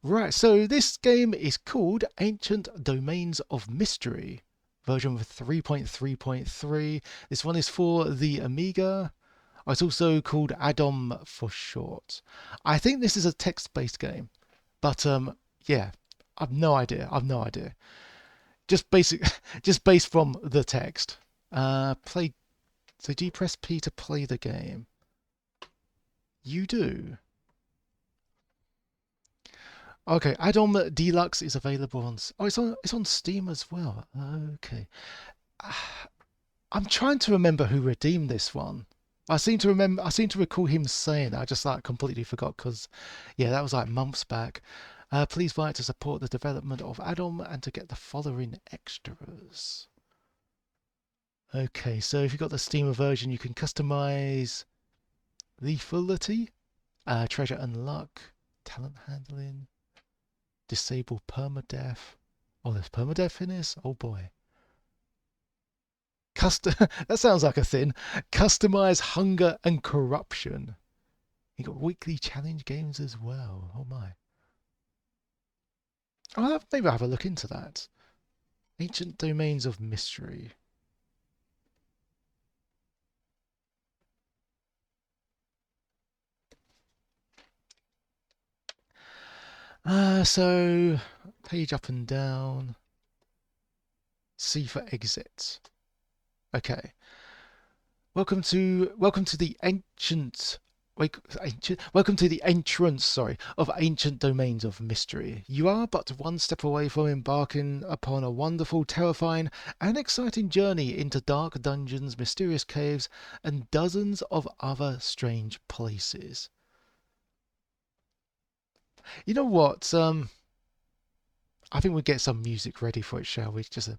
Right, so this game is called Ancient Domains of Mystery, version 3.3.3. This one is for the Amiga. It's also called Addom for short. I think this is a text-based game, but yeah, I've no idea. I've no idea. Just basic, just based from the text. Play. So do you press P to play the game? You do. Okay, Addom Deluxe is available on. Oh, it's on Steam as well. Okay. I'm trying to remember who redeemed this one. I seem to remember. I seem to recall him saying that. I just like completely forgot because, yeah, that was like months back. Please buy it to support the development of Addom and to get the following extras. Okay, so if you've got the Steam version, you can customize lethality, treasure and luck, talent handling, disable permadeath. Oh, there's permadeath in this? Oh boy. Custom that sounds like a thing. Customize hunger and corruption. You got weekly challenge games as well. Oh my. Maybe I'll have a look into that. Ancient Domains of Mystery. So page up and down. C for exit. Okay. Welcome to the ancient welcome to the entrance, of Ancient Domains of Mystery. You are but one step away from embarking upon a wonderful, terrifying, and exciting journey into dark dungeons, mysterious caves, and dozens of other strange places. You know what? I think we'll get some music ready for it, shall we? Just a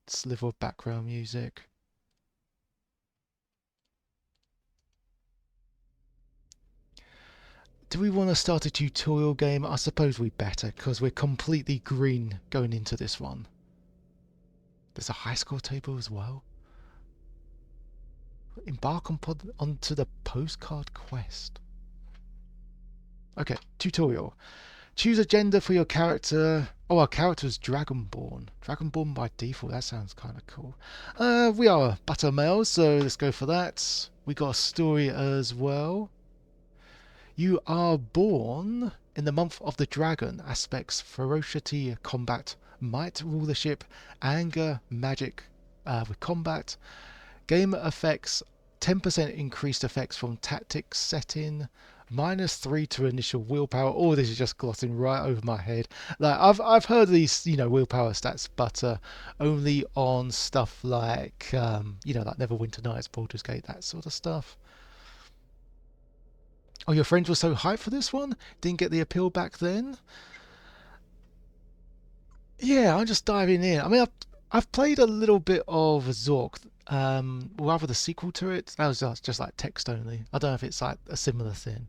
sliver of background music. Do we want to start a tutorial game? I suppose we better, because we're completely green going into this one. There's a high score table as well. Embark onto the postcard quest. Okay, tutorial. Choose a gender for your character. Oh, our character's Dragonborn. Dragonborn by default, that sounds kind of cool. We are butter males, so let's go for that. We got a story as well. You are born in the month of the dragon. Aspects: ferocity, combat, might, rulership, anger, magic with combat. Game effects: 10% increased effects from tactics setting. -3 to initial willpower. All this is just glossing right over my head. Like I've heard these, willpower stats, but only on stuff like like Neverwinter Nights, Baldur's Gate, that sort of stuff. Oh, your friends were so hyped for this one? Didn't get the appeal back then? Yeah, I'm just diving in. I mean, I've played a little bit of Zork, rather the sequel to it. That was just like text only. I don't know if it's like a similar thing.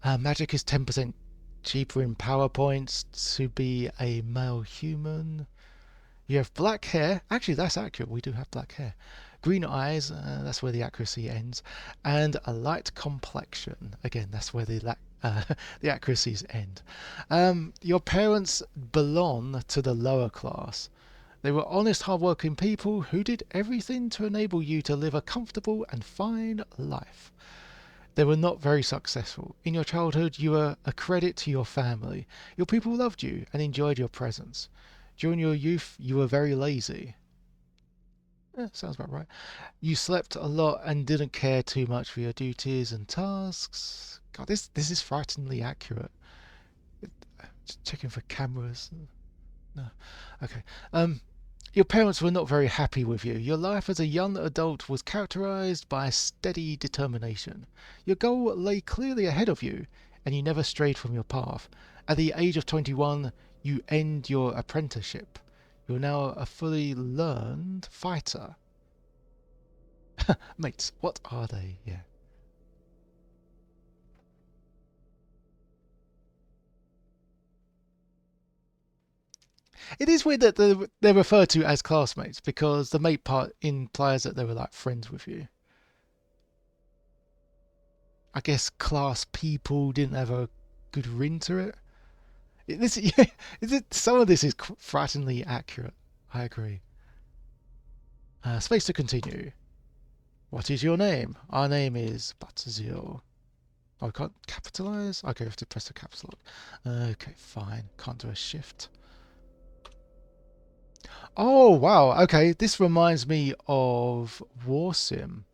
Magic is 10% cheaper in PowerPoints to be a male human. You have black hair. Actually, that's accurate. We do have black hair. Green eyes. That's where the accuracy ends. And a light complexion. Again, that's where the accuracies end. Your parents belong to the lower class. They were honest, hardworking people who did everything to enable you to live a comfortable and fine life. They were not very successful. In your childhood, you were a credit to your family. Your people loved you and enjoyed your presence. During your youth, you were very lazy. Sounds about right. You slept a lot and didn't care too much for your duties and tasks. God, this is frighteningly accurate. Just checking for cameras. No. Okay. Your parents were not very happy with you. Your life as a young adult was characterized by steady determination. Your goal lay clearly ahead of you, and you never strayed from your path. At the age of 21, you end your apprenticeship. You're now a fully learned fighter. Mates, what are they? Yeah. It is weird that they're referred to as classmates because the mate part implies that they were like friends with you. I guess class people didn't have a good ring to it. This, yeah, some of this is frighteningly accurate. I agree. Space to continue. What is your name? Our name is Zeal. Oh, I can't capitalize? Okay, I have to press the caps lock. Okay, fine. Can't do a shift. Oh, wow. Okay, this reminds me of War Sim.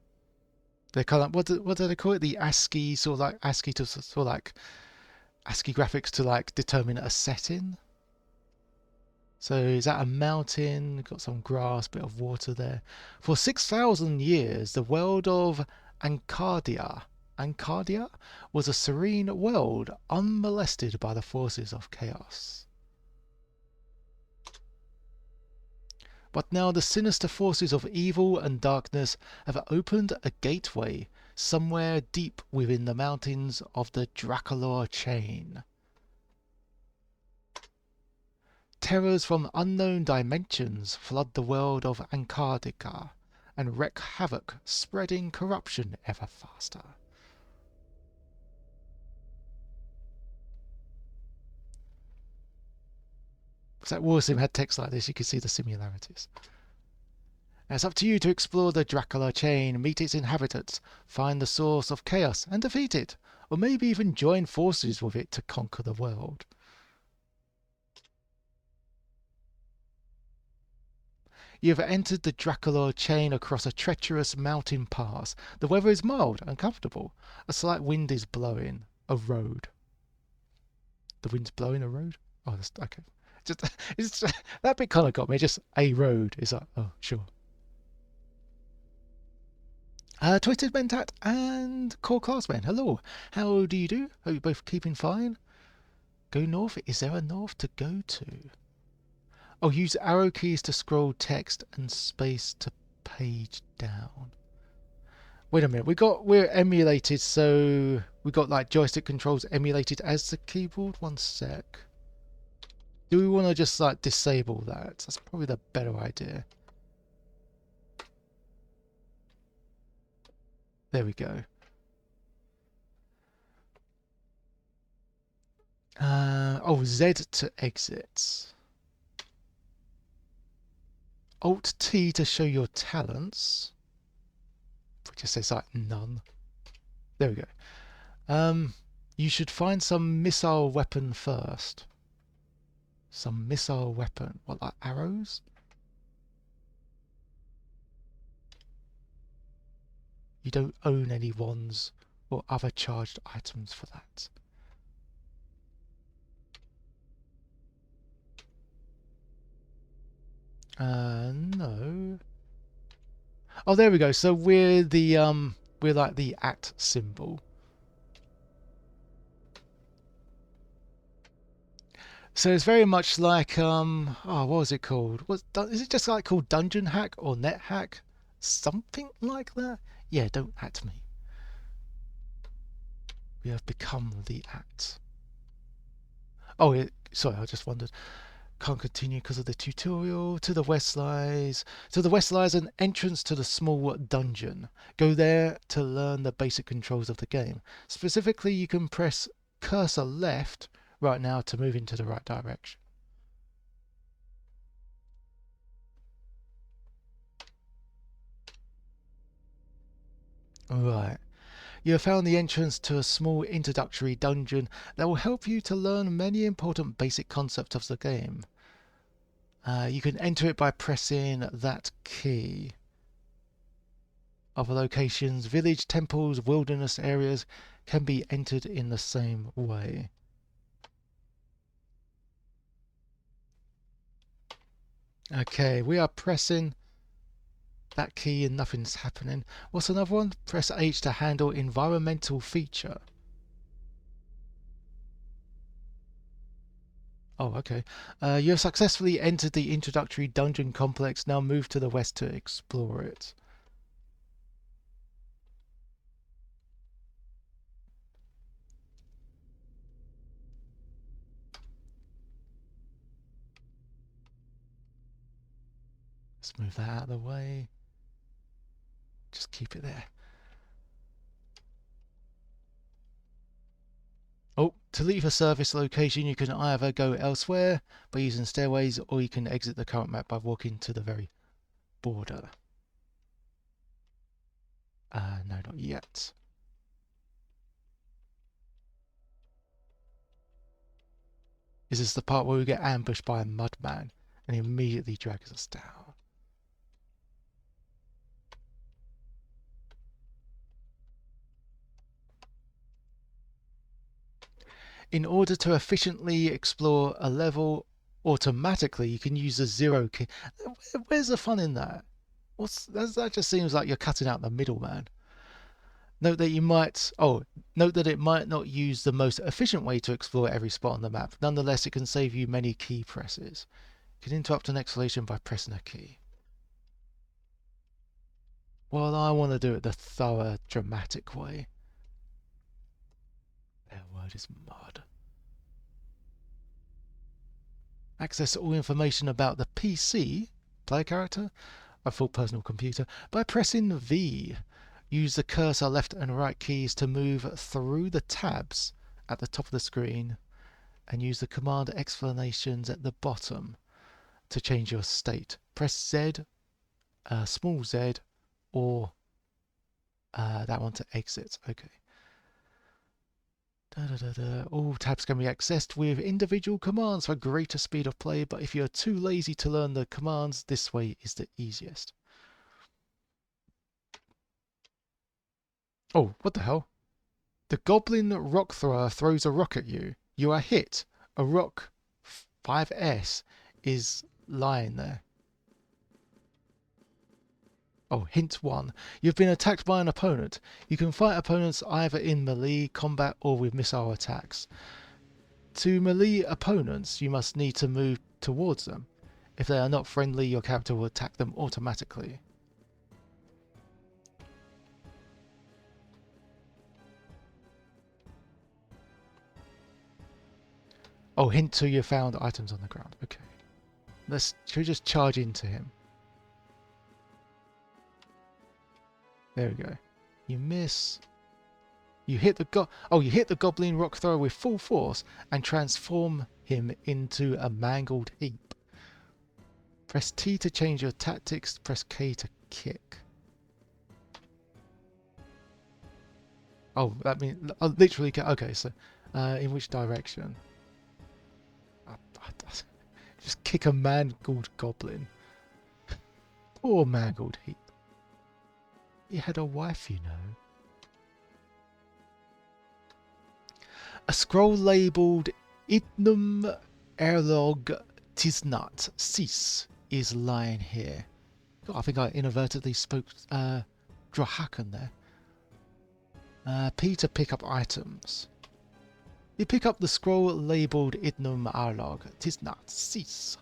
They kind of, what do they call it? The ASCII, sort of like ASCII to sort of like ASCII graphics to like determine a setting. So is that a mountain? Got some grass, bit of water there. For 6,000 years, the world of Ancardia was a serene world, unmolested by the forces of chaos. But now the sinister forces of evil and darkness have opened a gateway somewhere deep within the mountains of the Dracolor chain. Terrors from unknown dimensions flood the world of Antarctica and wreak havoc, spreading corruption ever faster. So Warsim had text like this, you can see the similarities. Now it's up to you to explore the Dracula chain, meet its inhabitants, find the source of chaos and defeat it, or maybe even join forces with it to conquer the world. You have entered the Dracula chain across a treacherous mountain pass. The weather is mild and comfortable. A slight wind is blowing. A road. The wind's blowing a road? Oh, that's okay. Just, it's, that bit kind of got me. Just a road. Is like, oh, sure. Twisted Mentat and Core Classman. Hello. How do you do? Hope you're both keeping fine. Go north. Is there a north to go to? Oh, use arrow keys to scroll text and space to page down. Wait a minute, we're emulated, so we got like joystick controls emulated as the keyboard. One sec. Do we want to just like disable that? That's probably the better idea. There we go. Oh, Z to exit. Alt T to show your talents. It just says like none. There we go. You should find some missile weapon first. Some missile weapon. What, like arrows? You don't own any wands or other charged items for that. No. Oh, there we go. So we're we're like the at symbol. So it's very much like oh, what was it called? Is it just like called Dungeon Hack or NetHack? Something like that? Yeah, don't at me. We have become the at. Oh, sorry, I just wondered. Can't continue because of the tutorial. To the west lies an entrance to the small dungeon. Go there to learn the basic controls of the game. Specifically, you can press cursor left right now to move into the right direction. Right. You have found the entrance to a small introductory dungeon that will help you to learn many important basic concepts of the game. You can enter it by pressing that key. Other locations, village, temples, wilderness areas can be entered in the same way. Okay, we are pressing that key and nothing's happening. What's another one? Press H to handle environmental feature. Oh, okay. You have successfully entered the introductory dungeon complex. Now move to the west to explore it. Let's move that out of the way. Just keep it there. Oh, To leave a surface location, you can either go elsewhere by using stairways, or you can exit the current map by walking to the very border. No, not yet. Is this the part where we get ambushed by a mudman and he immediately drags us down? In order to efficiently explore a level automatically, you can use the 0 key. Where's the fun in that? That just seems like you're cutting out the middleman. Note that it might not use the most efficient way to explore every spot on the map. Nonetheless, it can save you many key presses. You can interrupt an exploration by pressing a key. Well, I want to do it the thorough, dramatic way. Their word is mud. Access all information about the PC, player character, a full personal computer, by pressing V. Use the cursor left and right keys to move through the tabs at the top of the screen, and use the command explanations at the bottom to change your state. Press Z, small z, or that one to exit. Okay. All tabs can be accessed with individual commands for greater speed of play, but if you're too lazy to learn the commands, this way is the easiest. Oh, what the hell? The goblin rock thrower throws a rock at you. You are hit. A rock 5S is lying there. Oh, hint 1. You've been attacked by an opponent. You can fight opponents either in melee combat or with missile attacks. To melee opponents, you must need to move towards them. If they are not friendly, your character will attack them automatically. Oh, hint 2, you found items on the ground. Okay. Should we just charge into him? There we go. You miss. You hit the goblin rock thrower with full force and transform him into a mangled heap. Press T to change your tactics. Press K to kick. Oh, that means literally. Okay, so in which direction? Just kick a mangled goblin. Poor mangled heap. He had a wife, you know. A scroll labelled Idnum Erlog Tisnat Cis is lying here. God, I think I inadvertently spoke Drahakan there. P to pick up items. You pick up the scroll labelled Idnum Erlog Tisnat Cis.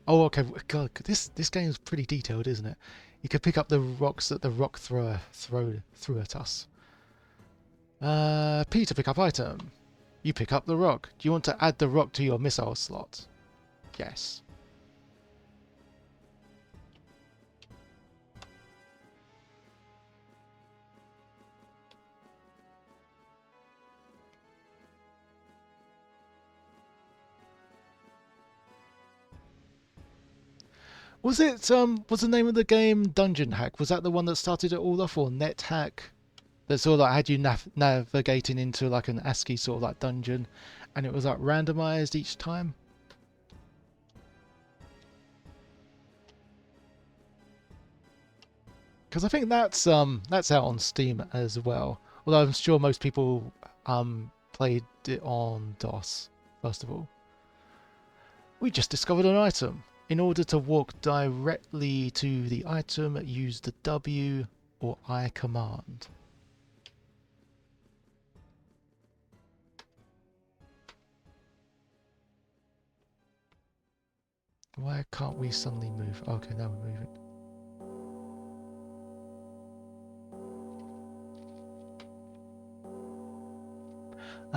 Oh, okay. God, this game is pretty detailed, isn't it? You can pick up the rocks that the rock thrower threw at us. P to pick up item. You pick up the rock. Do you want to add the rock to your missile slot? Yes. Was the name of the game Dungeon Hack? Was that the one that started it all off, or NetHack? That sort of like had you navigating into like an ASCII sort of like dungeon, and it was like randomized each time. Because I think that's out on Steam as well. Although I'm sure most people played it on DOS first of all. We just discovered an item. In order to walk directly to the item, use the W or I command. Why can't we suddenly move? Okay, now we're moving.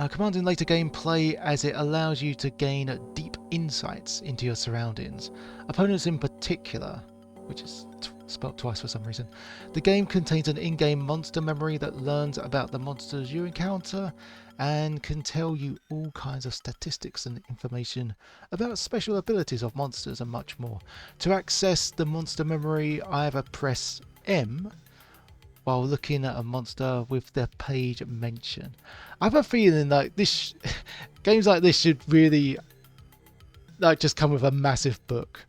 Command in later gameplay as it allows you to gain deep insights into your surroundings, opponents in particular, which is spelled twice for some reason. The game contains an in-game monster memory that learns about the monsters you encounter and can tell you all kinds of statistics and information about special abilities of monsters and much more. To access the monster memory, either press M while looking at a monster with the page mention. I have a feeling like this games like this should really like just come with a massive book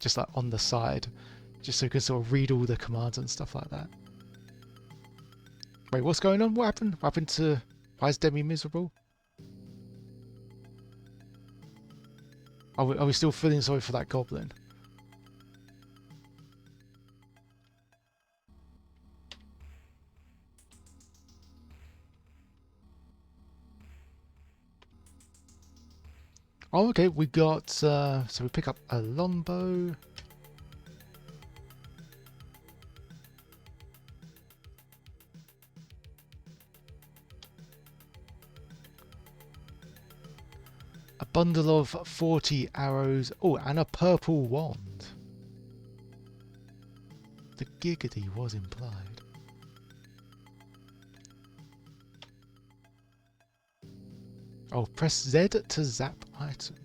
just like on the side, just so you can sort of read all the commands and stuff like that. Wait, what's going on? What happened? What happened to... Why is Demi miserable? Are we still feeling sorry for that goblin? Oh, okay, we got... so we pick up a longbow. A bundle of 40 arrows. Oh, and a purple wand. The giggity was implied. Oh, press Z to zap item.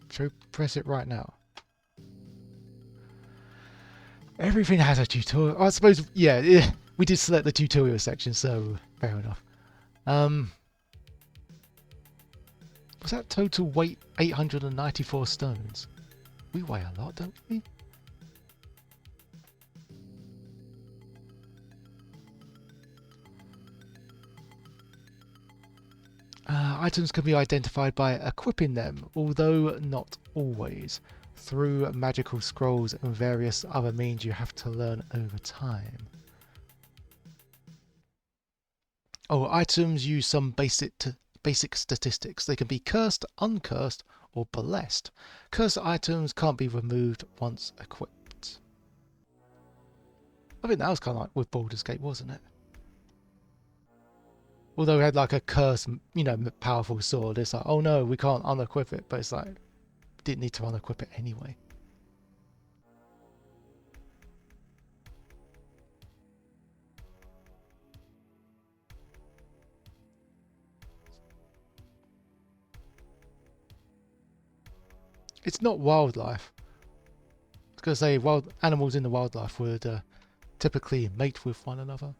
Should we press it right now? Everything has a tutorial. I suppose, yeah, we did select the tutorial section, so fair enough. Was that total weight 894 stones? We weigh a lot, don't we? Items can be identified by equipping them, although not always, through magical scrolls and various other means you have to learn over time. Oh, items use some basic statistics. They can be cursed, uncursed, or blessed. Cursed items can't be removed once equipped. I think that was kind of like with Baldur's Gate, wasn't it? Although we had like a cursed, you know, powerful sword, it's like, oh no, we can't unequip it, but it's like, didn't need to unequip it anyway. It's not wildlife. I was going to say, wild animals in the wildlife would typically mate with one another.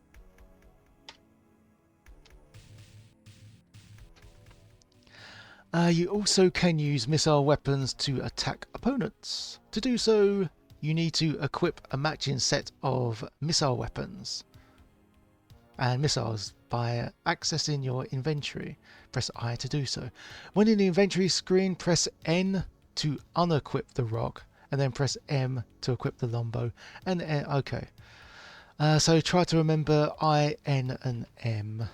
You also can use missile weapons to attack opponents. To do so, you need to equip a matching set of missile weapons and missiles by accessing your inventory. Press I to do so. When in the inventory screen, press N to unequip the rock, and then press M to equip the longbow. And okay. So try to remember I, N, and M.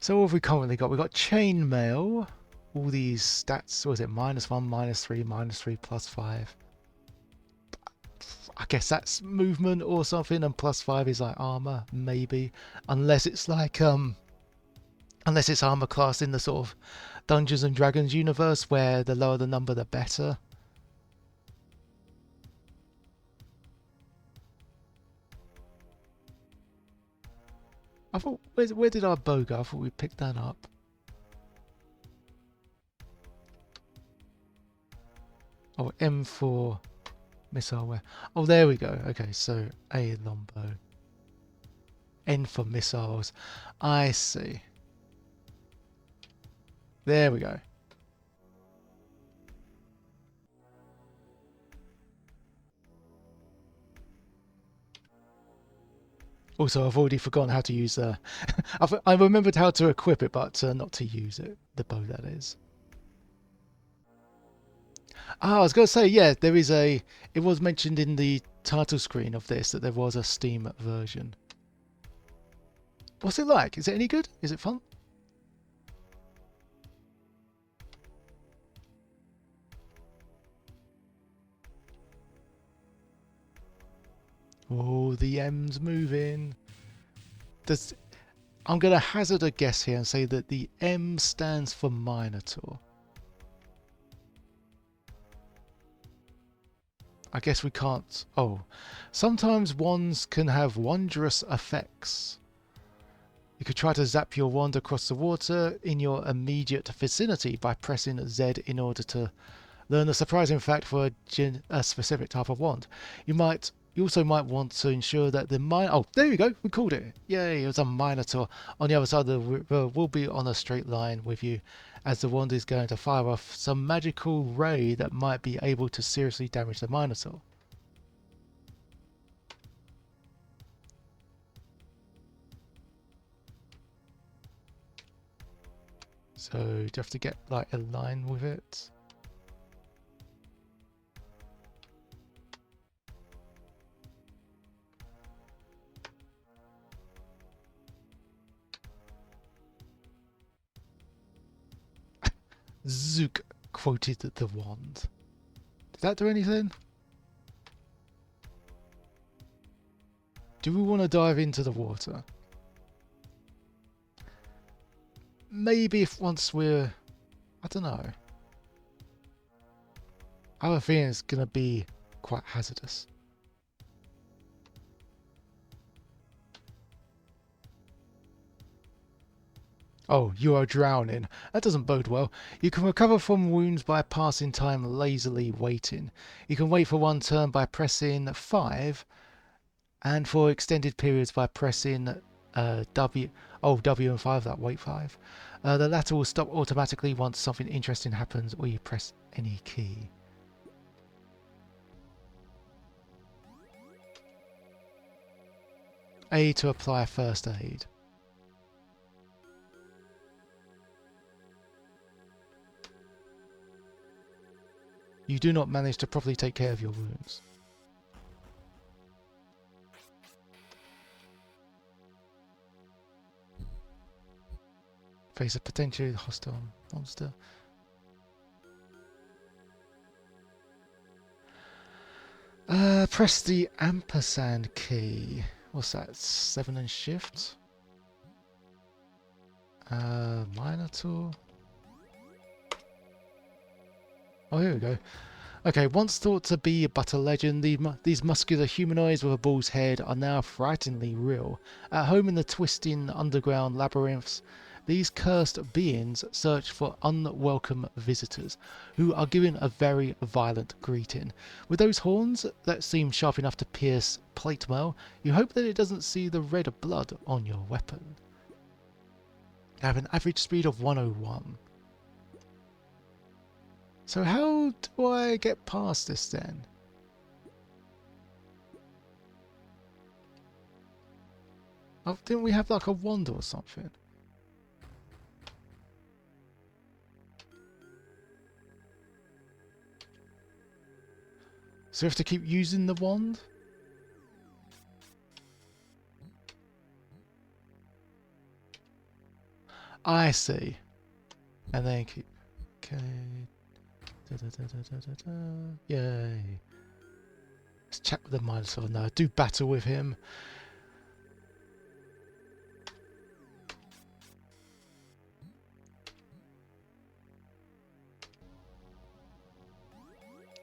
So what have we currently got? We've got chainmail. All these stats, was it -1, -3, -3, +5. I guess that's movement or something, and +5 is like armor, maybe. Unless it's like unless it's armor class in the sort of Dungeons and Dragons universe where the lower the number the better. I thought, where did our bow go? I thought we picked that up. Oh, M4 missile wear. Oh, there we go. Okay, so A longbow. N for missiles. I see. There we go. Also, I've already forgotten how to use I remembered how to equip it, but not to use it. The bow, that is. Ah, I was going to say, yeah, there is a... It was mentioned in the title screen of this that there was a Steam version. What's it like? Is it any good? Is it fun? Oh, the M's moving. I'm going to hazard a guess here and say that the M stands for Minotaur. I guess we can't... Oh, sometimes wands can have wondrous effects. You could try to zap your wand across the water in your immediate vicinity by pressing Z in order to learn a surprising fact for a specific type of wand. You also might want to ensure that the oh, there you go, we called it. Yay, it was a Minotaur. On the other side of the river will be on a straight line with you, as the wand is going to fire off some magical ray that might be able to seriously damage the Minotaur. So do you have to get like a line with it? Zook quoted the wand. Did that do anything? Do we want to dive into the water? Maybe if once we're... I don't know. I have a feeling it's going to be quite hazardous. Oh, you are drowning. That doesn't bode well. You can recover from wounds by passing time lazily waiting. You can wait for one turn by pressing 5, and for extended periods by pressing W and 5, that wait 5. The latter will stop automatically once something interesting happens or you press any key. A to apply first aid. You do not manage to properly take care of your wounds. Face a potentially hostile monster. Press the ampersand key. What's that? 7 and shift. Minotaur. Oh, here we go. Okay, once thought to be but a legend, these muscular humanoids with a bull's head are now frighteningly real. At home in the twisting underground labyrinths, these cursed beings search for unwelcome visitors, who are given a very violent greeting. With those horns that seem sharp enough to pierce plate mail, you hope that it doesn't see the red blood on your weapon. You have an average speed of 101. So how do I get past this then? Oh, didn't we have like a wand or something? So we have to keep using the wand? I see. And then keep... Okay... Yay. Let's chat with the Minotaur now. Do battle with him.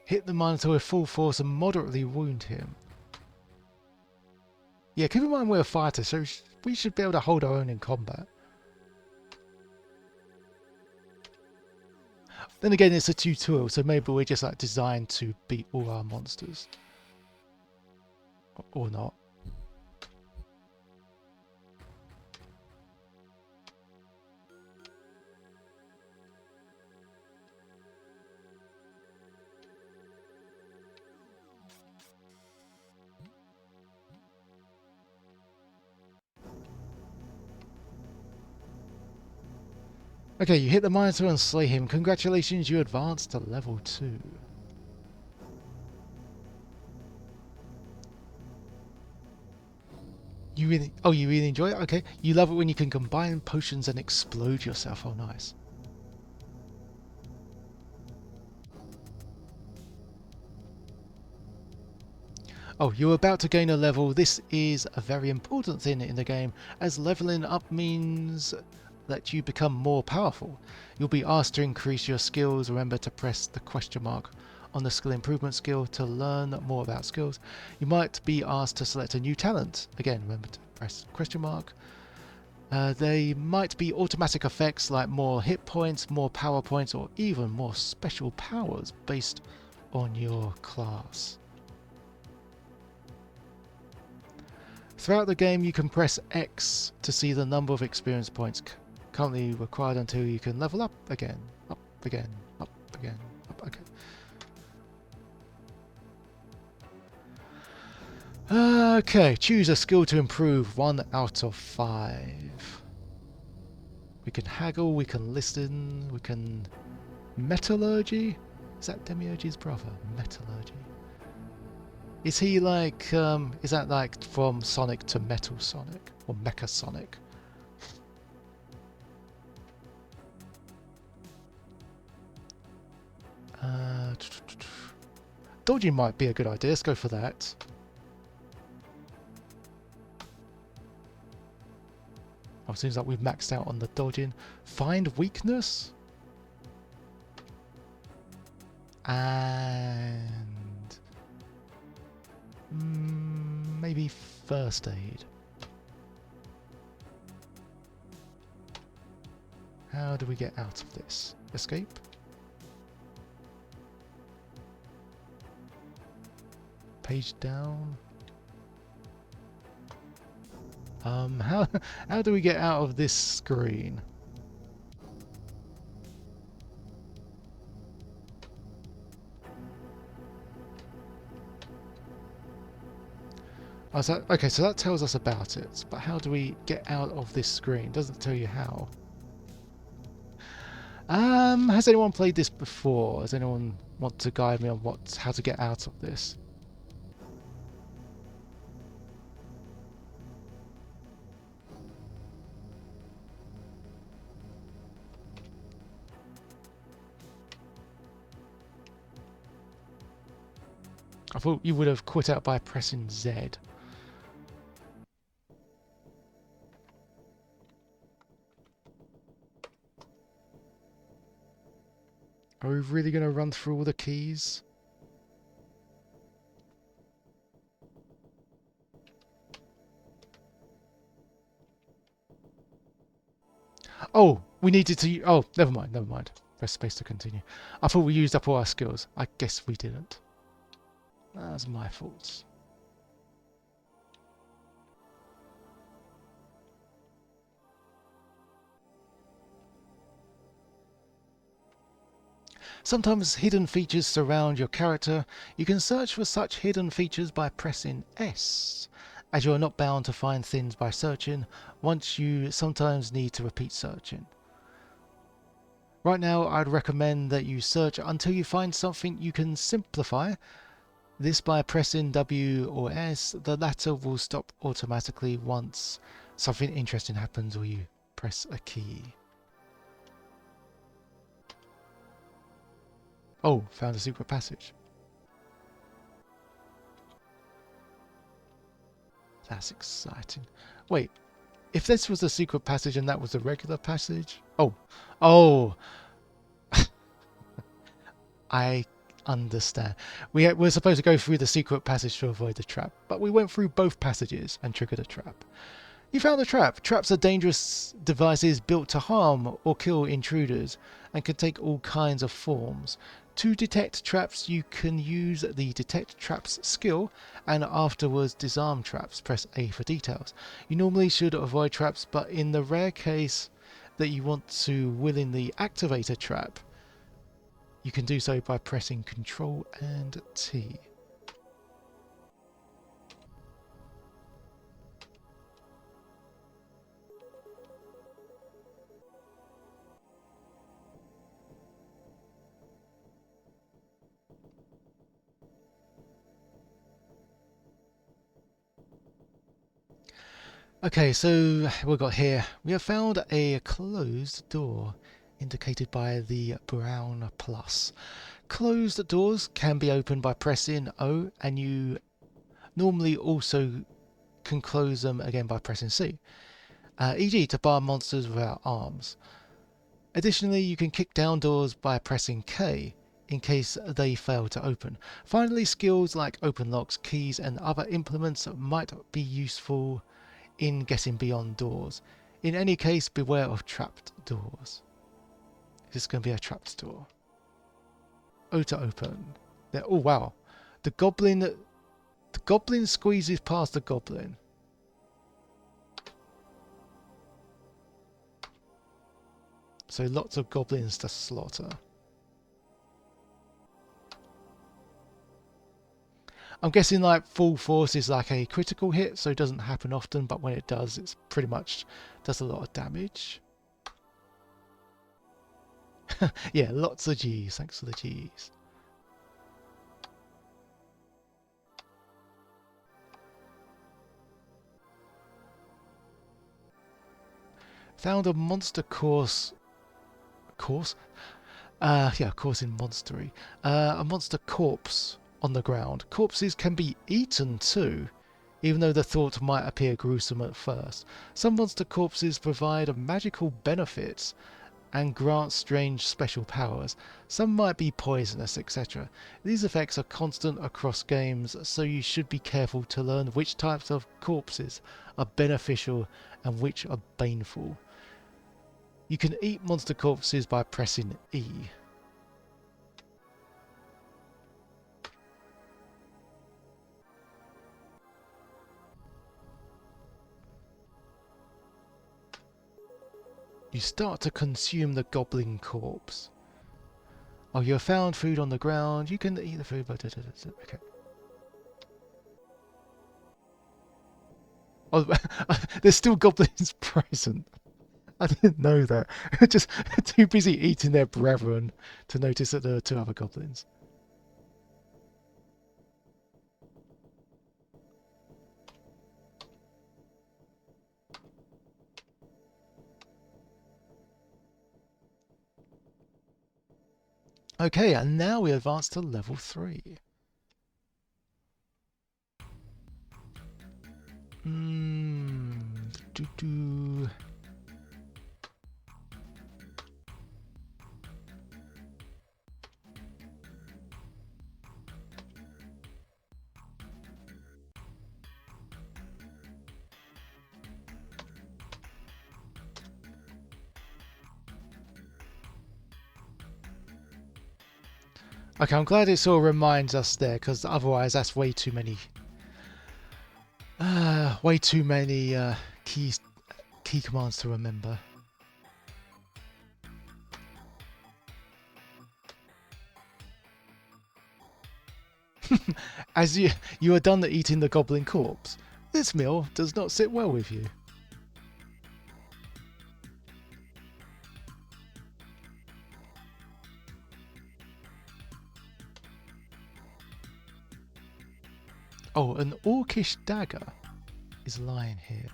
Hit the Minotaur with full force and moderately wound him. Yeah, keep in mind we're a fighter, so we should be able to hold our own in combat. Then again, it's a tutorial, so maybe we're just like designed to beat all our monsters. Or not. Okay, you hit the Minotaur and slay him. Congratulations, you advanced to level 2. you really enjoy it? Okay. You love it when you can combine potions and explode yourself. Oh, nice. Oh, you're about to gain a level. This is a very important thing in the game, as leveling up means that you become more powerful. You'll be asked to increase your skills. Remember to press the question mark on the skill improvement skill to learn more about skills. You might be asked to select a new talent. Again, remember to press question mark. They might be automatic effects like more hit points, more power points, or even more special powers based on your class. Throughout the game, you can press X to see the number of experience points currently required until you can level up again, up again, up again, up again. Okay, choose a skill to improve 1 out of 5. We can haggle, we can listen, we can... Metallurgy? Is that Demiurge's brother? Metallurgy. Is he like, is that like from Sonic to Metal Sonic? Or Mecha Sonic? Dodging might be a good idea, let's go for that. Oh, seems like we've maxed out on the dodging. Find weakness? And... maybe first aid. How do we get out of this? Escape? Page down? How do we get out of this screen? Oh, okay, so that tells us about it, but how do we get out of this screen? Doesn't tell you how. Has anyone played this before? Does anyone want to guide me on how to get out of this? I thought you would have quit out by pressing Z. Are we really going to run through all the keys? Oh, we needed to... Oh, never mind, never mind. Press space to continue. I thought we used up all our skills. I guess we didn't. That's my fault. Sometimes hidden features surround your character. You can search for such hidden features by pressing S. As you are not bound to find things by searching, once you sometimes need to repeat searching. Right now, I'd recommend that you search until you find something you can simplify. This by pressing W or S. The latter will stop automatically once something interesting happens or you press a key. Oh, found a secret passage. That's exciting. Wait, if this was a secret passage and that was a regular passage... Oh! I understand. We're supposed to go through the secret passage to avoid the trap, but we went through both passages and triggered a trap. You found the trap. Traps are dangerous devices built to harm or kill intruders and can take all kinds of forms. To detect traps, you can use the Detect Traps skill and afterwards disarm traps. Press A for details. You normally should avoid traps, but in the rare case that you want to willingly activate a trap, you can do so by pressing Ctrl and T. Okay, so we've got here, we have found a closed door indicated by the brown plus. Closed doors can be opened by pressing O, and you normally also can close them again by pressing C, e.g. to bar monsters without arms. Additionally, you can kick down doors by pressing K in case they fail to open. Finally, skills like open locks, keys and other implements might be useful in getting beyond doors. In any case, beware of trapped doors. Is this going to be a trapped door? O to open. There, oh wow. The goblin squeezes past the goblin. So lots of goblins to slaughter. I'm guessing like full force is like a critical hit, so it doesn't happen often, but when it does, it's pretty much does a lot of damage. Yeah, lots of G's. Thanks for the G's. Found a monster course. Course? Yeah, course in monstery. A monster corpse on the ground. Corpses can be eaten too, even though the thought might appear gruesome at first. Some monster corpses provide magical benefits and grant strange special powers. Some might be poisonous, etc. These effects are constant across games, so you should be careful to learn which types of corpses are beneficial and which are baneful. You can eat monster corpses by pressing E. You start to consume the goblin corpse. Oh, you have found food on the ground. You can eat the food, but okay. Oh, there's still goblins present. I didn't know that. Just too busy eating their brethren to notice that there are two other goblins. Okay, and now we advance to level 3. Doo -doo. Okay, I'm glad it sort of reminds us there, because otherwise that's way too many key commands to remember. As you are done eating the goblin corpse, this meal does not sit well with you. Oh, an orcish dagger is lying here.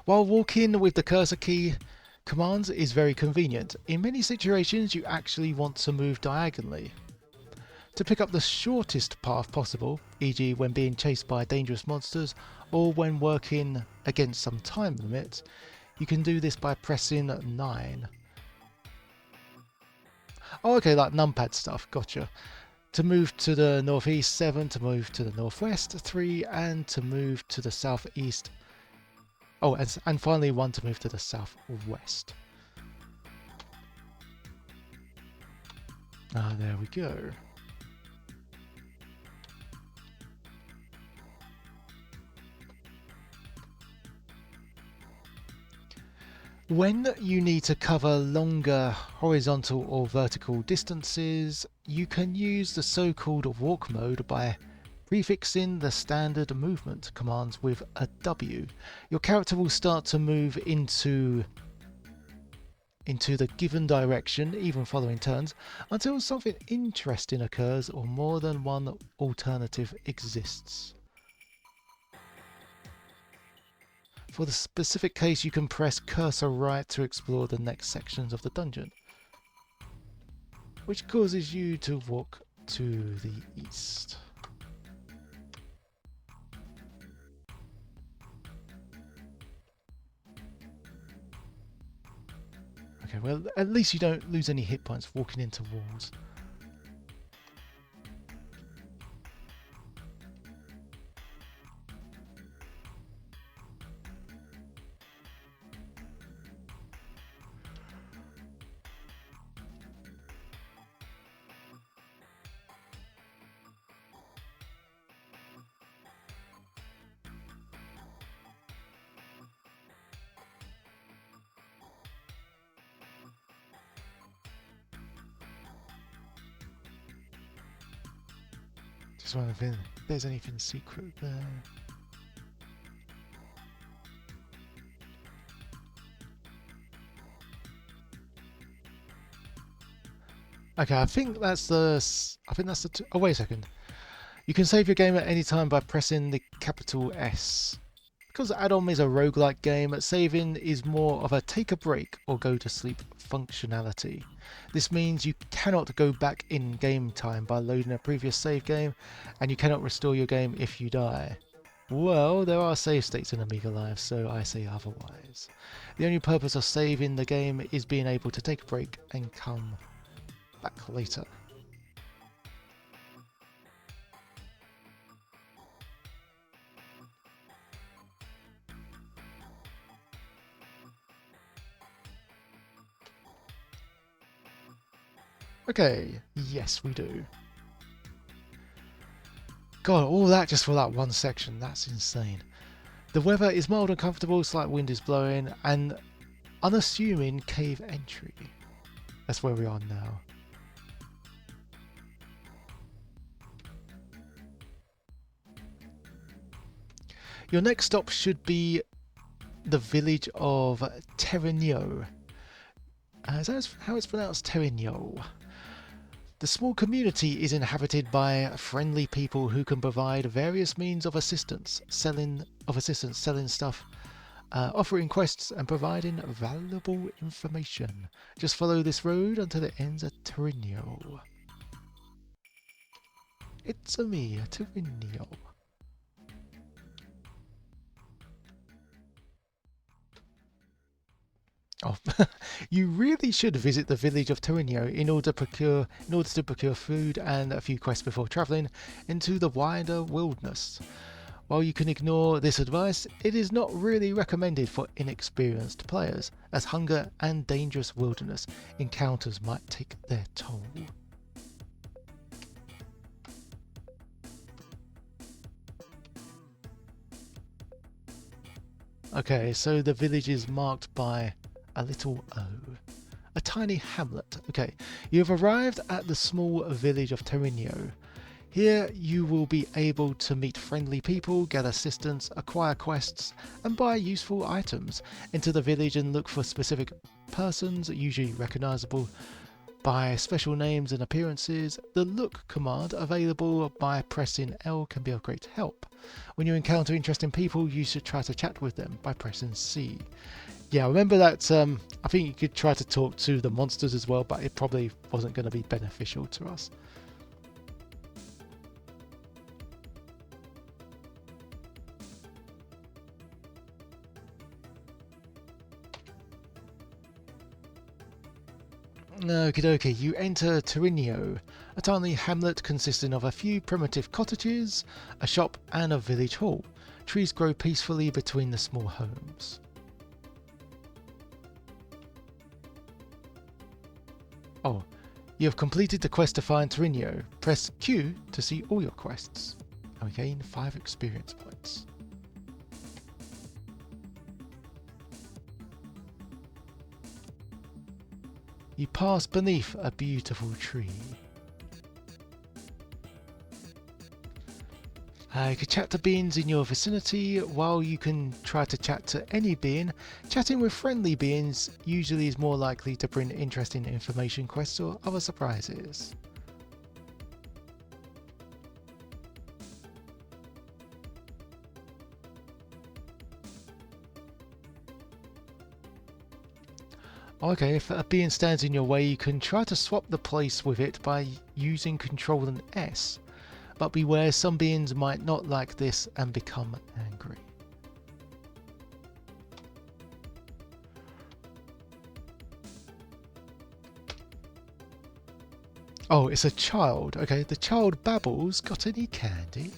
While walking with the cursor key commands is very convenient, in many situations you actually want to move diagonally. To pick up the shortest path possible, e.g. when being chased by dangerous monsters or when working against some time limit, you can do this by pressing 9. Oh, okay, like numpad stuff, gotcha. To move to the northeast, 7, to move to the northwest, 3, and to move to the southeast. Oh, and finally 1 to move to the southwest. Ah, there we go. When you need to cover longer horizontal or vertical distances, you can use the so-called walk mode by prefixing the standard movement commands with a W. Your character will start to move into into the given direction, even following turns, until something interesting occurs or more than one alternative exists. For the specific case, you can press cursor right to explore the next sections of the dungeon, which causes you to walk to the east. Okay, well, at least you don't lose any hit points walking into walls. Just wondering if there's anything secret there. Okay, I think that's the. Oh, wait a second. You can save your game at any time by pressing the capital S. Because Add-on is a roguelike game, saving is more of a take a break or go to sleep functionality. This means you cannot go back in game time by loading a previous save game, and you cannot restore your game if you die. Well, there are save states in Amiga Live, so I say otherwise. The only purpose of saving the game is being able to take a break and come back later. Okay, yes we do. God, all that just for that one section, that's insane. The weather is mild and comfortable, slight wind is blowing, and unassuming cave entry. That's where we are now. Your next stop should be the village of Terigno. Is that how it's pronounced? Terigno. The small community is inhabited by friendly people who can provide various means of assistance, selling stuff, offering quests, and providing valuable information. Just follow this road until it ends at Terigno. It's me, Terigno. Oh, you really should visit the village of Terigno in order to procure food and a few quests before travelling into the wider wilderness. While you can ignore this advice, it is not really recommended for inexperienced players, as hunger and dangerous wilderness encounters might take their toll. Okay, so the village is marked by a little O. A tiny hamlet. Okay, you have arrived at the small village of Terigno. Here you will be able to meet friendly people, get assistance, acquire quests, and buy useful items. Enter the village and look for specific persons, usually recognisable by special names and appearances. The look command available by pressing L can be of great help. When you encounter interesting people, you should try to chat with them by pressing C. Yeah, remember that I think you could try to talk to the monsters as well, but it probably wasn't going to be beneficial to us. Okie dokie, you enter Terigno, a tiny hamlet consisting of a few primitive cottages, a shop and a village hall. Trees grow peacefully between the small homes. Oh, you have completed the quest to find Terigno. Press Q to see all your quests. And we gain 5 experience points. You pass beneath a beautiful tree. You can chat to beings in your vicinity. While you can try to chat to any being, chatting with friendly beings usually is more likely to bring interesting information quests or other surprises. Okay, if a being stands in your way, you can try to swap the place with it by using Control and S. But beware, some beings might not like this and become angry. Oh, it's a child. Okay, the child babbles. Got any candy?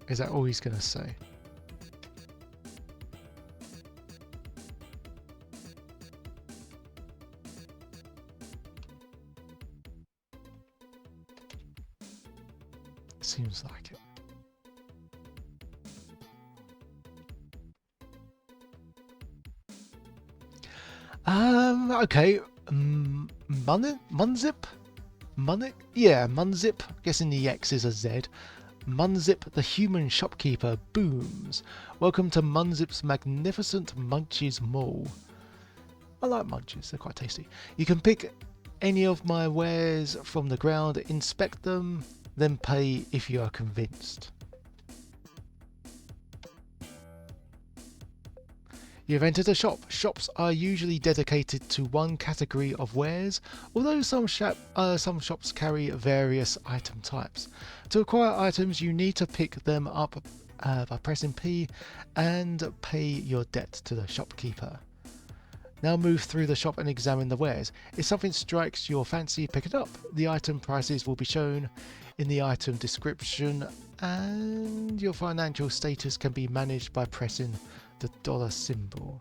Is that all he's going to say? Seems like it. Okay. Munzip? Munnick? Yeah, Munzip. Guessing the X is a Z. Munzip, the human shopkeeper, booms. Welcome to Munzip's magnificent Munchies Mall. I like munchies, they're quite tasty. You can pick any of my wares from the ground, inspect them, then pay if you are convinced. You've entered a shop. Shops are usually dedicated to one category of wares, although some shops carry various item types. To acquire items, you need to pick them up by pressing P and pay your debt to the shopkeeper. Now move through the shop and examine the wares. If something strikes your fancy, pick it up. The item prices will be shown in the item description, and your financial status can be managed by pressing the dollar symbol.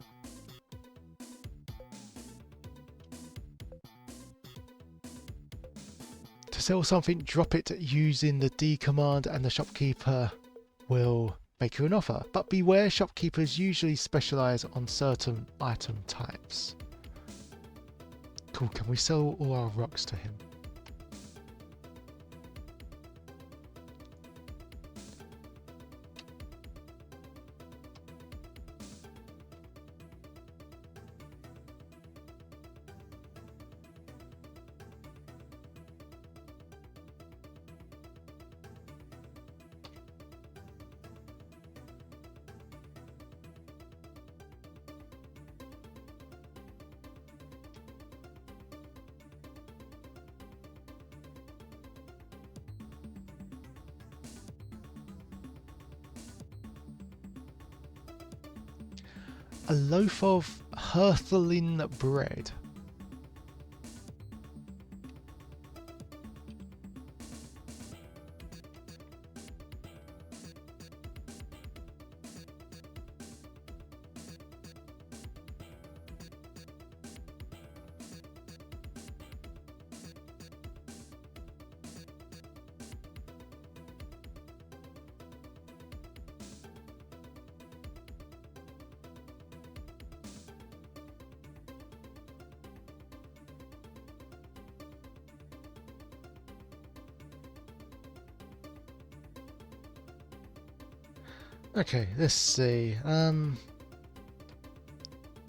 To sell something, drop it using the D command and the shopkeeper will make you an offer. But beware, shopkeepers usually specialise on certain item types. Cool, can we sell all our rocks to him? A loaf of Herthelin bread. Okay, let's see.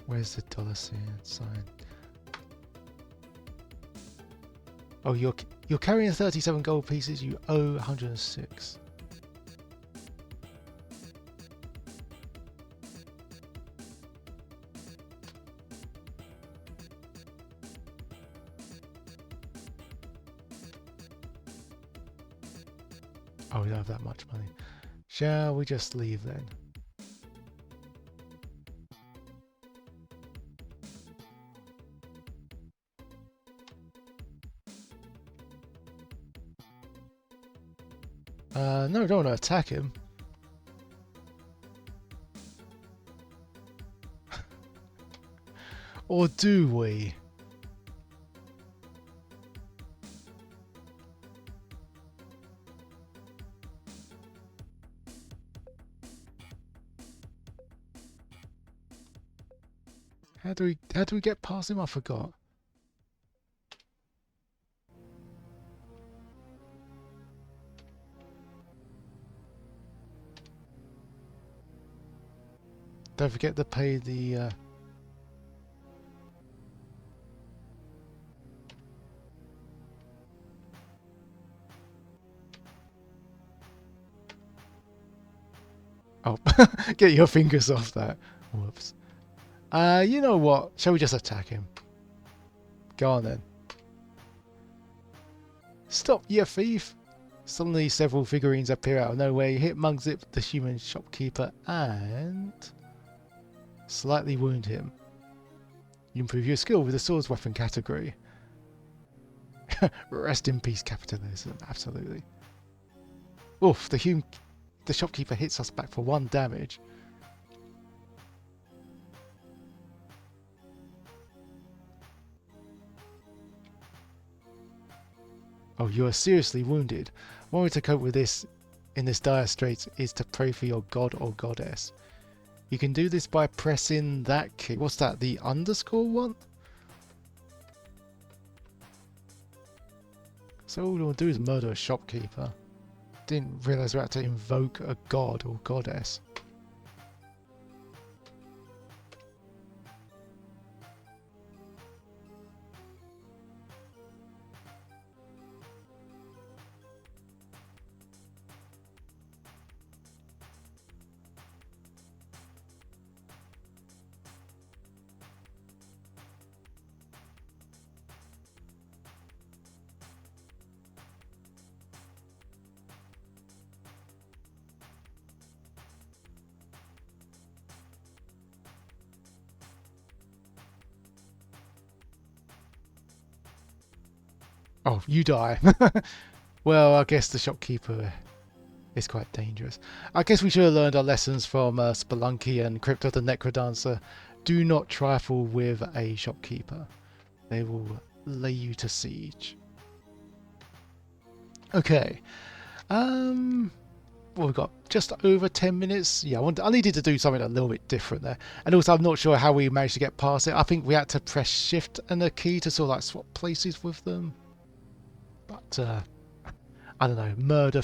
Where's the dollar sign? Oh, you're carrying 37 gold pieces. You owe 106. Oh, we don't have that much money. Shall we just leave then? No, we don't want to attack him. Or do we? How do we get past him? I forgot. Don't forget to pay the... Oh, get your fingers off that. Whoops. You know what? Shall we just attack him? Go on then. Stop, you thief! Suddenly several figurines appear out of nowhere. You hit Mugzip, the human shopkeeper, and... slightly wound him. You improve your skill with the swords weapon category. Rest in peace, capitalism. Absolutely. Oof, the shopkeeper hits us back for 1 damage. Oh, you are seriously wounded. One way to cope with this in this dire straits is to pray for your god or goddess. You can do this by pressing that key. What's that? The underscore one? So all we'll do is murder a shopkeeper. Didn't realise we had to invoke a god or goddess. Oh, you die. Well, I guess the shopkeeper is quite dangerous. I guess we should have learned our lessons from Spelunky and Crypto the Necrodancer. Do not trifle with a shopkeeper. They will lay you to siege. Okay. Well, we've got just over 10 minutes. Yeah, I needed to do something a little bit different there. And also, I'm not sure how we managed to get past it. I think we had to press shift and a key to sort of like swap places with them. But, I don't know, murder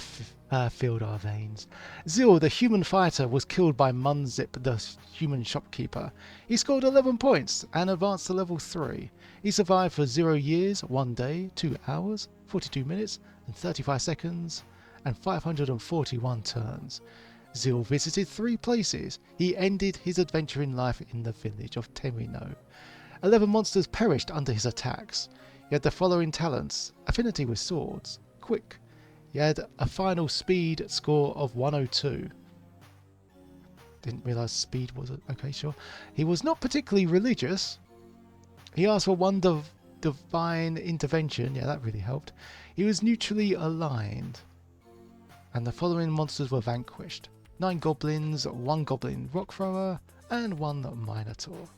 filled our veins. Zeal, the human fighter, was killed by Munzip, the human shopkeeper. He scored 11 points and advanced to level 3. He survived for 0 years, 1 day, 2 hours, 42 minutes, and 35 seconds, and 541 turns. Zeal visited 3 places. He ended his adventuring life in the village of Temino. 11 monsters perished under his attacks. He had the following talents: affinity with swords, quick. He had a final speed score of 102. Didn't realise speed was okay, sure. He was not particularly religious. He asked for 1 divine intervention. Yeah, that really helped. He was neutrally aligned. And the following monsters were vanquished: 9 goblins, 1 goblin rock thrower, and 1 minotaur.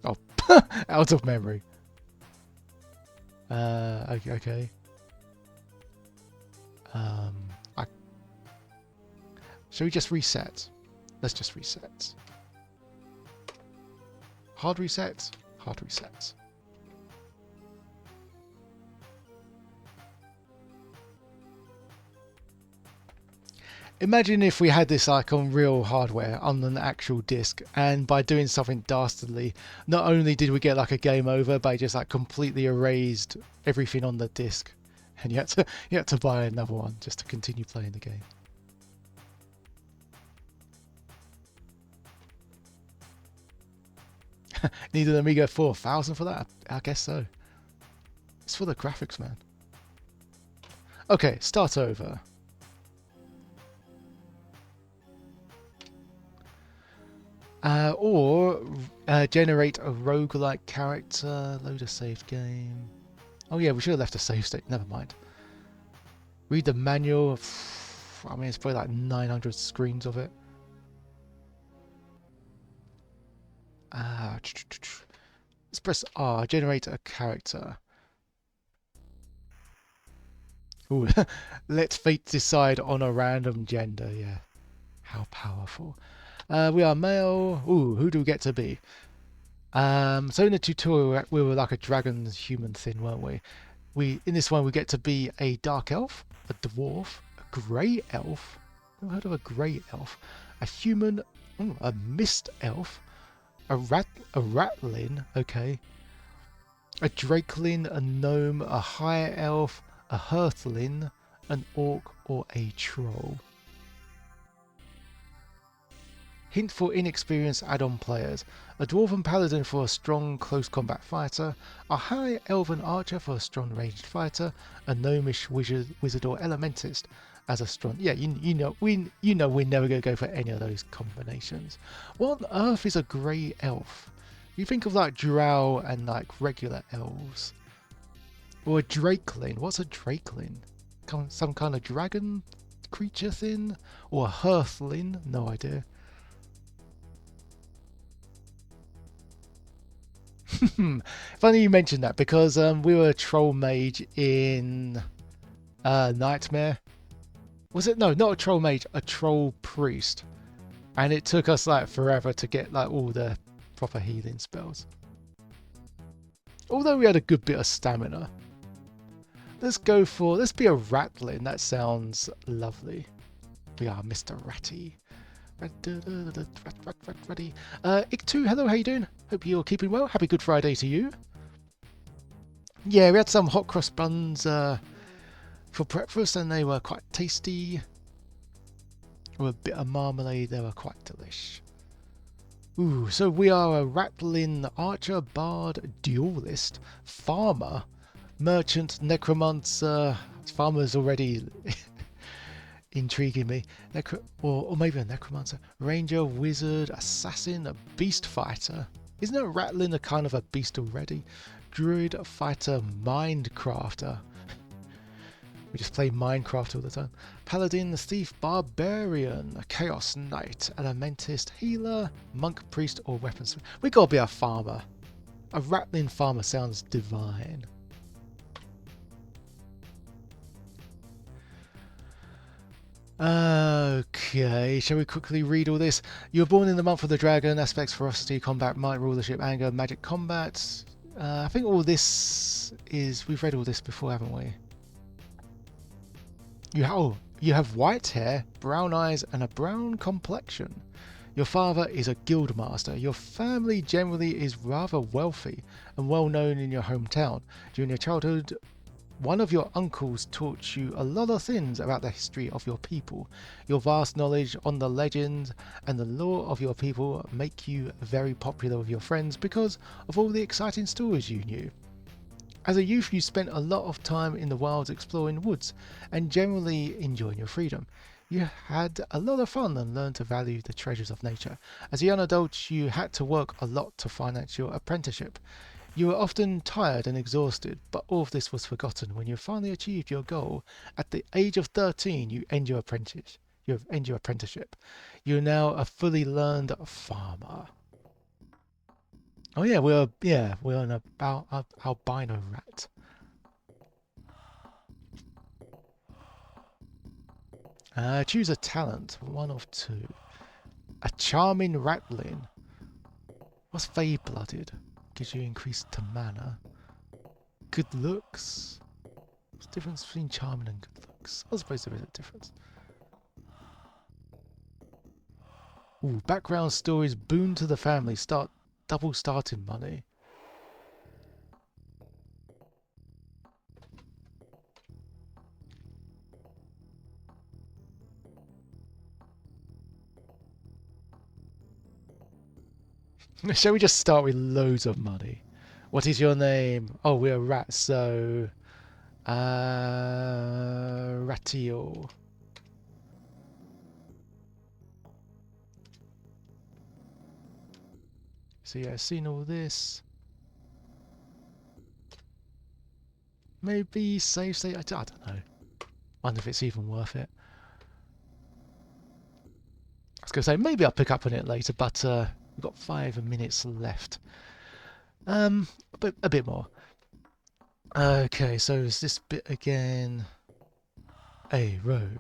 Oh, out of memory. Okay. Shall we just reset? Let's just reset. Hard reset. Hard reset. Imagine if we had this like on real hardware, on an actual disc, and by doing something dastardly, not only did we get like a game over, but it just like completely erased everything on the disc, and you had to buy another one just to continue playing the game. Need an Amiga 4000 for that? I guess so. It's for the graphics, man. Okay, start over. Or generate a roguelike character, load a saved game. Oh yeah, we should have left a save state, never mind. Read the manual. I mean, it's probably like 900 screens of it. Let's press R, generate a character. Ooh, let fate decide on a random gender, yeah. How powerful. We are male. Ooh, who do we get to be? So in the tutorial, we were like a dragon human thing, weren't we? In this one, we get to be a dark elf, a dwarf, a grey elf, Never heard of a grey elf. A human, a mist elf, a ratlin, okay. A drakelin, a gnome, a high elf, a hearthlin, an orc, or a troll. Hint for inexperienced add-on players. A dwarven paladin for a strong close combat fighter, a high elven archer for a strong ranged fighter, a gnomish wizard or elementist as a strong... Yeah, you know we're never going to go for any of those combinations. What on earth is a grey elf? You think of like drow and like regular elves. Or a drakelin. What's a drakelin? Some kind of dragon creature thing? Or a hearthlin? No idea. Funny you mentioned that because we were a troll mage in Nightmare. Was it? No, not a troll mage, a troll priest. And it took us like forever to get like all the proper healing spells. Although we had a good bit of stamina. Let's be a ratlin. That sounds lovely. We are Mr. Ratty. Ratty. Ik2, hello, how you doing? Hope you're keeping well. Happy Good Friday to you. Yeah, we had some hot cross buns for breakfast and they were quite tasty. With a bit of marmalade, they were quite delish. Ooh, so we are a ratlin archer, bard, duelist, farmer, merchant, necromancer. Farmer's already intriguing me. Or maybe a necromancer, ranger, wizard, assassin, a beast fighter. Isn't a ratlin a kind of a beast already? Druid, fighter, mindcrafter. We just play Minecraft all the time. Paladin, thief, barbarian, a chaos knight, elementist, healer, monk, priest, or weaponsmith. We gotta be a farmer. A ratlin farmer sounds divine. Okay, shall we quickly read all this? You were born in the month of the dragon. Aspects: ferocity, combat, might, rulership, anger, magic, combat. I think all this is... We've read all this before, haven't we? You have white hair, brown eyes, and a brown complexion. Your father is a guild master. Your family generally is rather wealthy and well known in your hometown. During your childhood, one of your uncles taught you a lot of things about the history of your people. Your vast knowledge on the legends and the lore of your people make you very popular with your friends because of all the exciting stories you knew. As a youth, you spent a lot of time in the wilds exploring woods and generally enjoying your freedom. You had a lot of fun and learned to value the treasures of nature. As a young adult, you had to work a lot to finance your apprenticeship. You were often tired and exhausted, but all of this was forgotten when you finally achieved your goal. At the age of 13, you end your apprenticeship. You're now a fully learned farmer. Oh yeah, we're an albino rat. Choose a talent, one of two. A charming ratlin. What's Fey-blooded? Gives you increased to mana. Good looks. What's the difference between charming and good looks? I suppose there is a difference. Ooh, background stories, boon to the family. Double starting money. Shall we just start with loads of money? What is your name? Oh, we're rats, so... Ratio. So yeah, I've seen all this. Maybe save state, I don't know. Wonder if it's even worth it. I was going to say, maybe I'll pick up on it later, but we've got 5 minutes left. A bit more. Okay, so is this bit again? A road.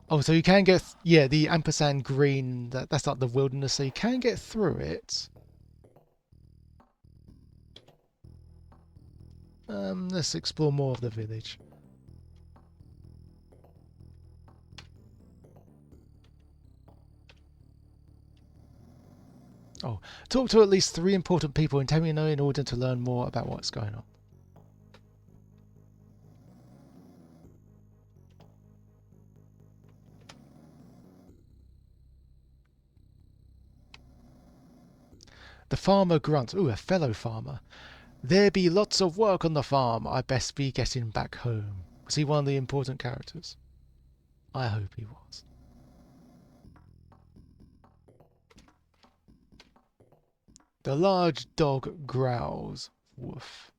Oh, so you can get, yeah, the ampersand green, that's like the wilderness, so you can get through it. Let's explore more of the village. Oh, talk to at least 3 important people in Tamino in order to learn more about what's going on. The farmer grunts. Ooh, a fellow farmer. There be lots of work on the farm. I best be getting back home. Was he one of the important characters? I hope he was. The large dog growls. Woof.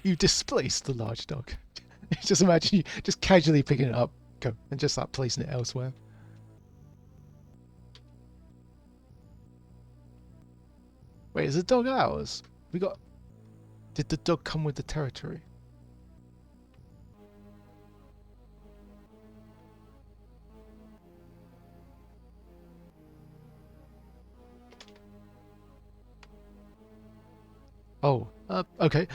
You displaced the large dog. Just imagine you just casually picking it up, go, and just like placing it elsewhere. Wait, is the dog ours? We got. Did the dog come with the territory? Oh, okay.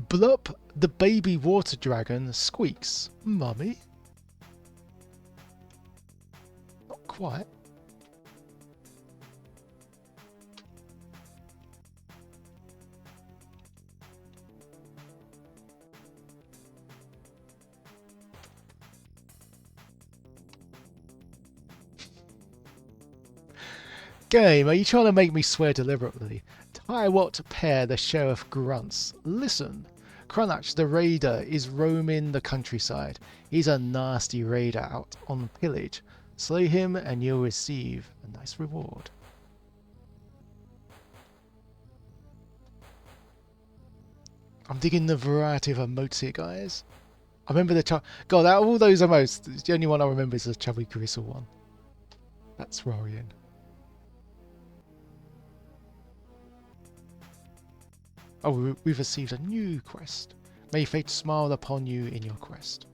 Blup, the baby water dragon, squeaks. Mummy? Not quite. Game, are you trying to make me swear deliberately? Tywot Pair, the sheriff grunts. Listen, Cronach the raider is roaming the countryside. He's a nasty raider out on pillage. Slay him and you'll receive a nice reward. I'm digging the variety of emotes here, guys. I remember the God, out of all those emotes, the only one I remember is the Chubby Gristle one. That's Rorian. Oh, we've received a new quest. May fate smile upon you in your quest.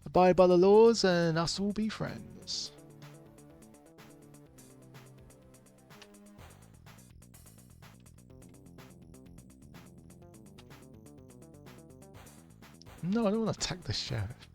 Abide by the laws and us will be friends. No, I don't want to attack the sheriff.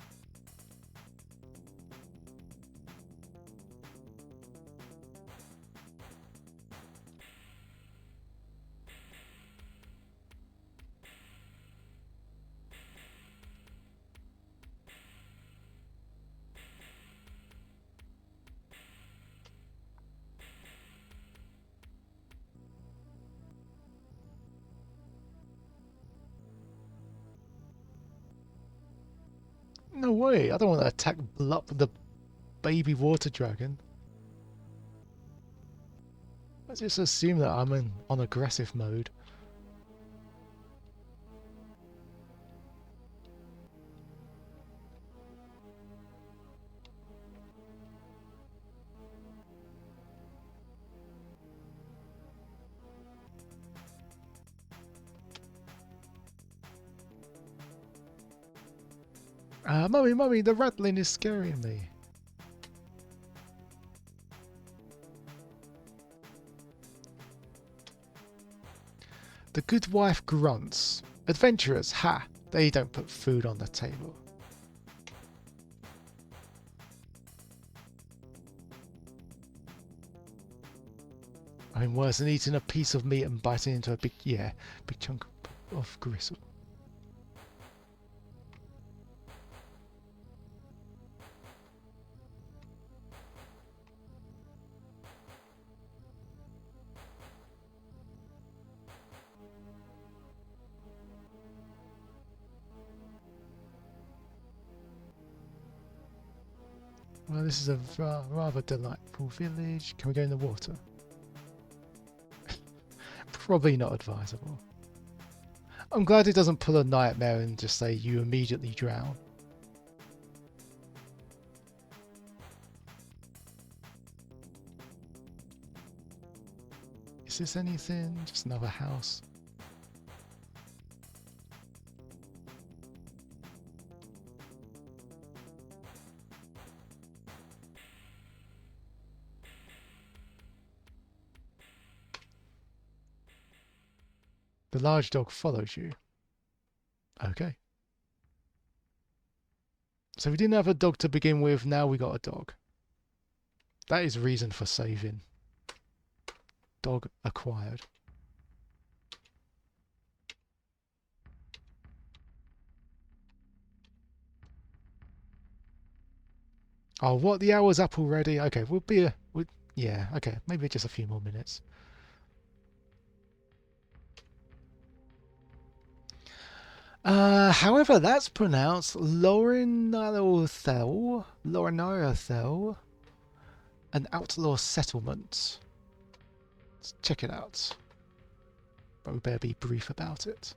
No way, I don't want to attack Blup the baby water dragon. Let's just assume that I'm on aggressive mode. Mummy, the rattling is scaring me. The good wife grunts. Adventurers, ha! They don't put food on the table. I mean, worse than eating a piece of meat and biting into a big chunk of gristle. Well, this is a rather delightful village. Can we go in the water? Probably not advisable. I'm glad it doesn't pull a nightmare and just say you immediately drown. Is this anything? Just another house. The large dog follows you. Okay. So we didn't have a dog to begin with, now we got a dog. That is reason for saving. Dog acquired. Oh, what? The hour's up already? Okay, we'll be yeah, okay, maybe just a few more minutes. However, that's pronounced Lorinarathel, an outlaw settlement. Let's check it out. But we better be brief about it.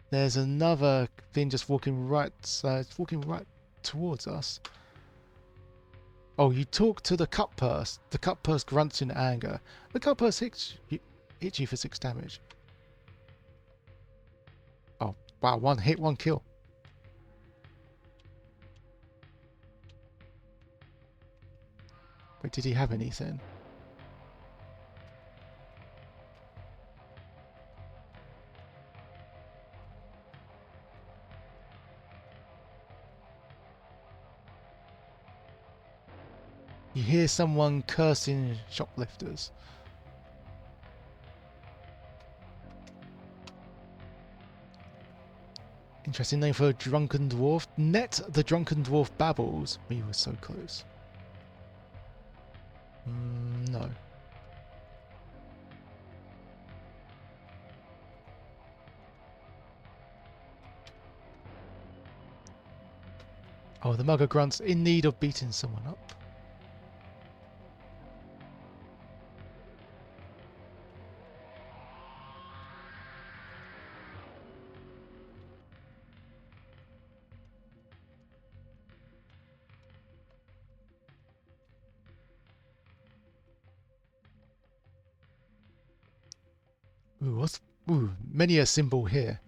There's another thing just walking right towards us. Oh, you talk to the cut purse. The cut purse grunts in anger. The cut purse hits you for 6 damage. Oh, wow, 1 hit, 1 kill. Wait, did he have anything? You hear someone cursing shoplifters. Interesting name for a drunken dwarf. Net the drunken dwarf babbles. We were so close. No. Oh, the mugger grunts in need of beating someone up. Many a symbol here.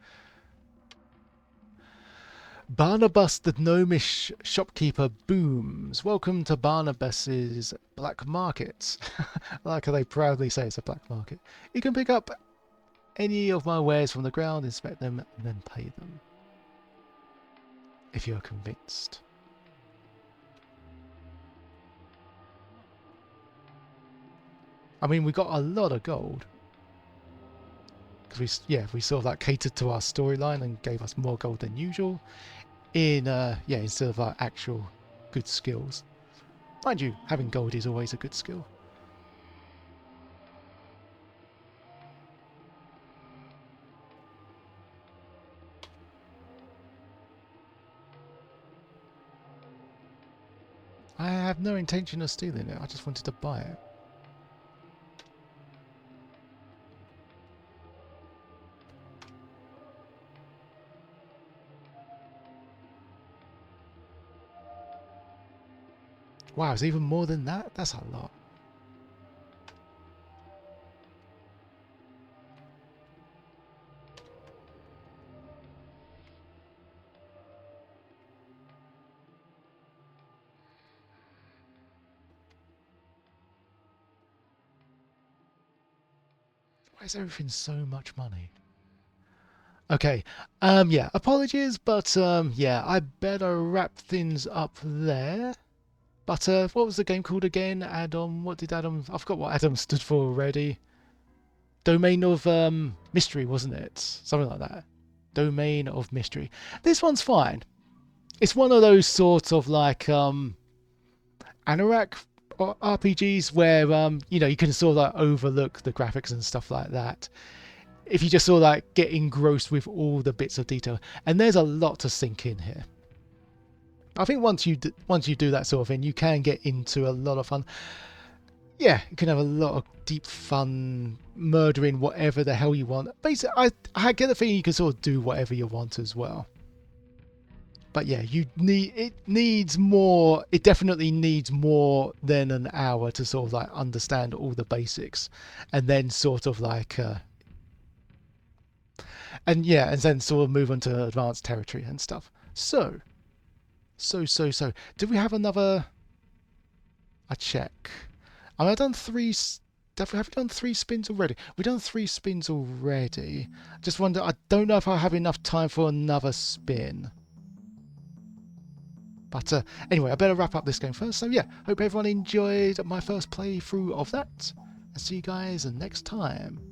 Barnabas the gnomish shopkeeper booms. Welcome to Barnabas's black market. I like how they proudly say it's a black market. You can pick up any of my wares from the ground, inspect them, and then pay them. If you're convinced. I mean, we got a lot of gold. Because we sort of like catered to our storyline and gave us more gold than usual. Instead of our actual good skills. Mind you, having gold is always a good skill. I have no intention of stealing it, I just wanted to buy it. Wow, it's even more than that? That's a lot. Why is everything so much money? Okay, yeah, apologies, but yeah, I better wrap things up there. But what was the game called again? Adam, what did Adam... I forgot what Adam stood for already. Domain of Mystery, wasn't it? Something like that. Domain of Mystery. This one's fine. It's one of those sort of like Anorak RPGs where you can sort of like overlook the graphics and stuff like that. If you just sort of like get engrossed with all the bits of detail. And there's a lot to sink in here. I think once you do that sort of thing, you can get into a lot of fun. Yeah, you can have a lot of deep fun murdering whatever the hell you want. Basically, I get the feeling you can sort of do whatever you want as well. But yeah, it needs more. It definitely needs more than an hour to sort of like understand all the basics, and then sort of like and yeah, and then sort of move on to advanced territory and stuff. So, do we have another? I check. I mean, I've done three. Definitely, have we done 3 spins already? We've done 3 spins already. Just wonder. I don't know if I have enough time for another spin. But anyway, I better wrap up this game first. So yeah, hope everyone enjoyed my first playthrough of that. And see you guys next time.